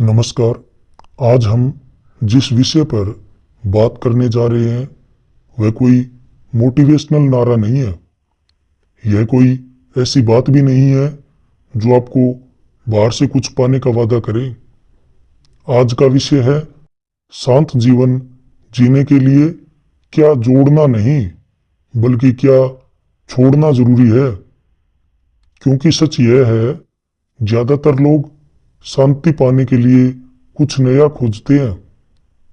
नमस्कार। आज हम जिस विषय पर बात करने जा रहे हैं वह कोई मोटिवेशनल नारा नहीं है। यह कोई ऐसी बात भी नहीं है जो आपको बाहर से कुछ पाने का वादा करे। आज का विषय है शांत जीवन जीने के लिए क्या जोड़ना नहीं बल्कि क्या छोड़ना जरूरी है। क्योंकि सच यह है, ज्यादातर लोग शांति पाने के लिए कुछ नया खोजते हैं।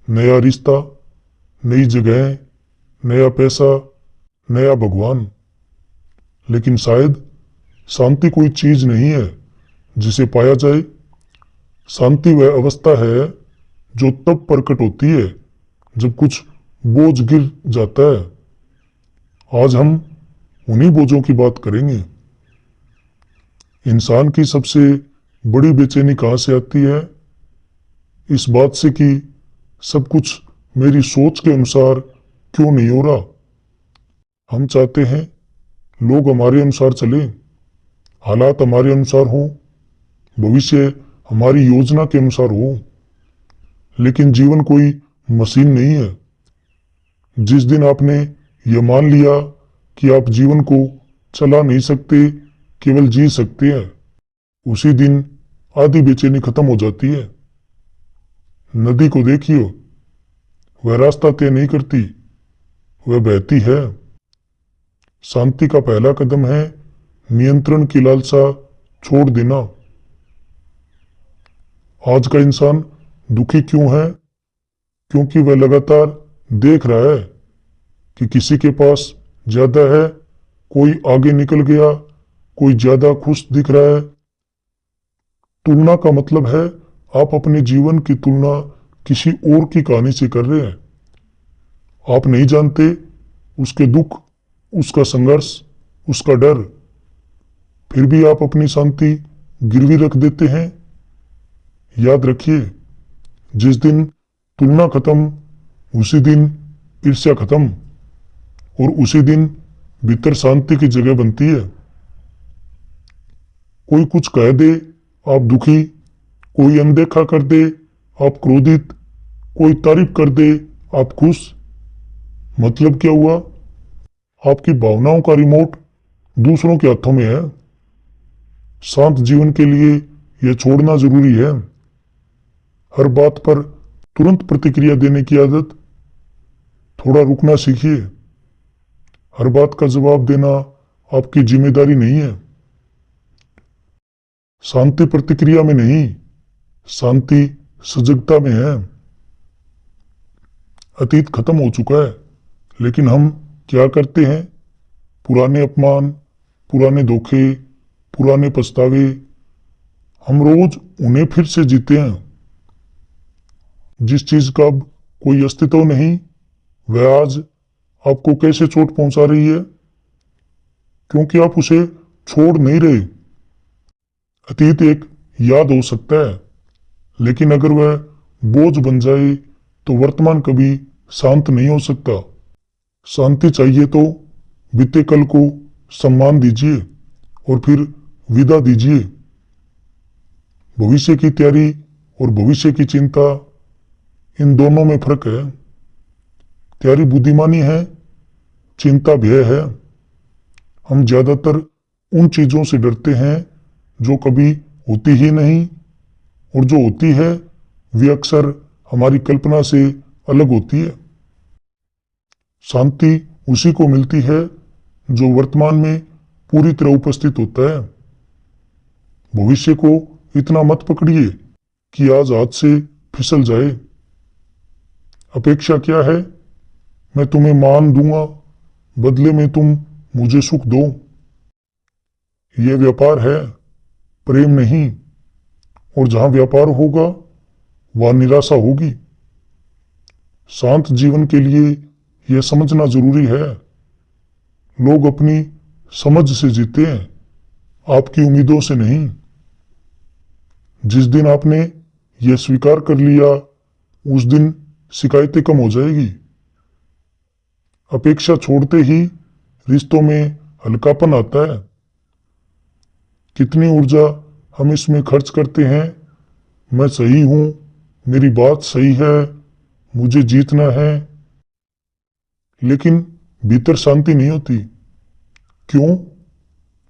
नया रिश्ता, नई जगह, नया पैसा, नया भगवान। लेकिन शायद शांति कोई चीज नहीं है जिसे पाया जाए। शांति वह अवस्था है जो तब प्रकट होती है जब कुछ बोझ गिर जाता है। आज हम उन्हीं बोझों की बात करेंगे। इंसान की सबसे बड़ी बेचैनी कहाँ से आती है? इस बात से कि सब कुछ मेरी सोच के अनुसार क्यों नहीं हो रहा। हम चाहते हैं लोग हमारे अनुसार चले, हालात हमारे अनुसार हों, भविष्य हमारी योजना के अनुसार हो। लेकिन जीवन कोई मशीन नहीं है। जिस दिन आपने यह मान लिया कि आप जीवन को चला नहीं सकते, केवल जी सकते हैं, उसी दिन आधी बेचैनी खत्म हो जाती है। नदी को देखिए, वह रास्ता तय नहीं करती, वह बहती है। शांति का पहला कदम है नियंत्रण की लालसा छोड़ देना। आज का इंसान दुखी क्यों है? क्योंकि वह लगातार देख रहा है कि किसी के पास ज्यादा है, कोई आगे निकल गया, कोई ज्यादा खुश दिख रहा है। तुलना का मतलब है आप अपने जीवन की तुलना किसी और की कहानी से कर रहे हैं। आप नहीं जानते उसके दुख, उसका संघर्ष, उसका डर, फिर भी आप अपनी शांति गिरवी रख देते हैं। याद रखिए, जिस दिन तुलना खत्म उसी दिन ईर्ष्या खत्म, और उसी दिन भीतर शांति की जगह बनती है। कोई कुछ कह दे आप दुखी, कोई अनदेखा कर दे आप क्रोधित, कोई तारीफ कर दे आप खुश। मतलब क्या हुआ? आपकी भावनाओं का रिमोट दूसरों के हाथों में है। शांत जीवन के लिए यह छोड़ना जरूरी है। हर बात पर तुरंत प्रतिक्रिया देने की आदत, थोड़ा रुकना सीखिए। हर बात का जवाब देना आपकी जिम्मेदारी नहीं है। शांति प्रतिक्रिया में नहीं, शांति सजगता में है। अतीत खत्म हो चुका है, लेकिन हम क्या करते हैं? पुराने अपमान, पुराने धोखे, पुराने पछतावे, हम रोज उन्हें फिर से जीते हैं। जिस चीज का अब कोई अस्तित्व नहीं, वह आज आपको कैसे चोट पहुंचा रही है? क्योंकि आप उसे छोड़ नहीं रहे। अतीत एक याद हो सकता है, लेकिन अगर वह बोझ बन जाए तो वर्तमान कभी शांत नहीं हो सकता। शांति चाहिए तो बीते कल को सम्मान दीजिए और फिर विदा दीजिए। भविष्य की तैयारी और भविष्य की चिंता, इन दोनों में फर्क है। तैयारी बुद्धिमानी है, चिंता भय है। हम ज्यादातर उन चीजों से डरते हैं जो कभी होती ही नहीं, और जो होती है वे अक्सर हमारी कल्पना से अलग होती है। शांति उसी को मिलती है जो वर्तमान में पूरी तरह उपस्थित होता है। भविष्य को इतना मत पकड़िए कि आज हाथ से फिसल जाए। अपेक्षा क्या है? मैं तुम्हें मान दूंगा, बदले में तुम मुझे सुख दो। यह व्यापार है, प्रेम नहीं। और जहां व्यापार होगा वहां निराशा होगी। शांत जीवन के लिए यह समझना जरूरी है, लोग अपनी समझ से जीते हैं, आपकी उम्मीदों से नहीं। जिस दिन आपने यह स्वीकार कर लिया, उस दिन शिकायतें कम हो जाएगी। अपेक्षा छोड़ते ही रिश्तों में हल्कापन आता है। कितनी ऊर्जा हम इसमें खर्च करते हैं मैं सही हूं, मेरी बात सही है, मुझे जीतना है। लेकिन भीतर शांति नहीं होती। क्यों?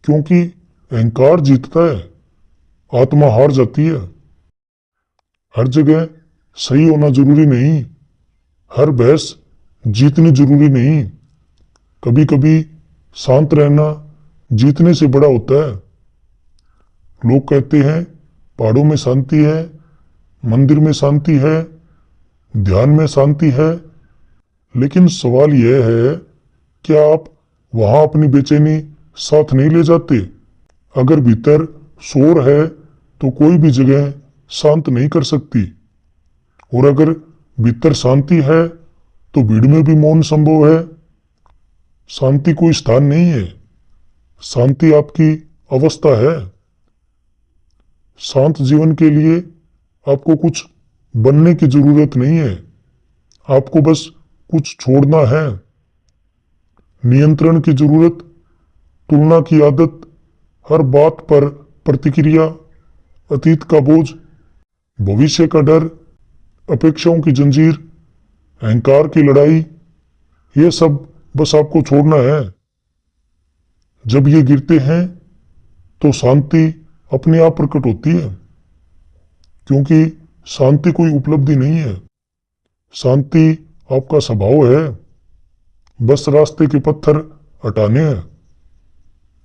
क्योंकि अहंकार जीतता है, आत्मा हार जाती है। हर जगह सही होना जरूरी नहीं, हर बहस जीतनी जरूरी नहीं। कभी कभी शांत रहना जीतने से बड़ा होता है। लोग कहते हैं पहाड़ों में शांति है, मंदिर में शांति है, ध्यान में शांति है। लेकिन सवाल यह है, क्या आप वहां अपनी बेचैनी साथ नहीं ले जाते? अगर भीतर शोर है तो कोई भी जगह शांत नहीं कर सकती, और अगर भीतर शांति है तो भीड़ में भी मौन संभव है। शांति कोई स्थान नहीं है, शांति आपकी अवस्था है। शांत जीवन के लिए आपको कुछ बनने की जरूरत नहीं है, आपको बस कुछ छोड़ना है। नियंत्रण की जरूरत, तुलना की आदत, हर बात पर प्रतिक्रिया, अतीत का बोझ, भविष्य का डर, अपेक्षाओं की जंजीर, अहंकार की लड़ाई, ये सब बस आपको छोड़ना है। जब ये गिरते हैं तो शांति अपने आप प्रकट होती है, क्योंकि शांति कोई उपलब्धि नहीं है, शांति आपका स्वभाव है। बस रास्ते के पत्थर हटाने हैं।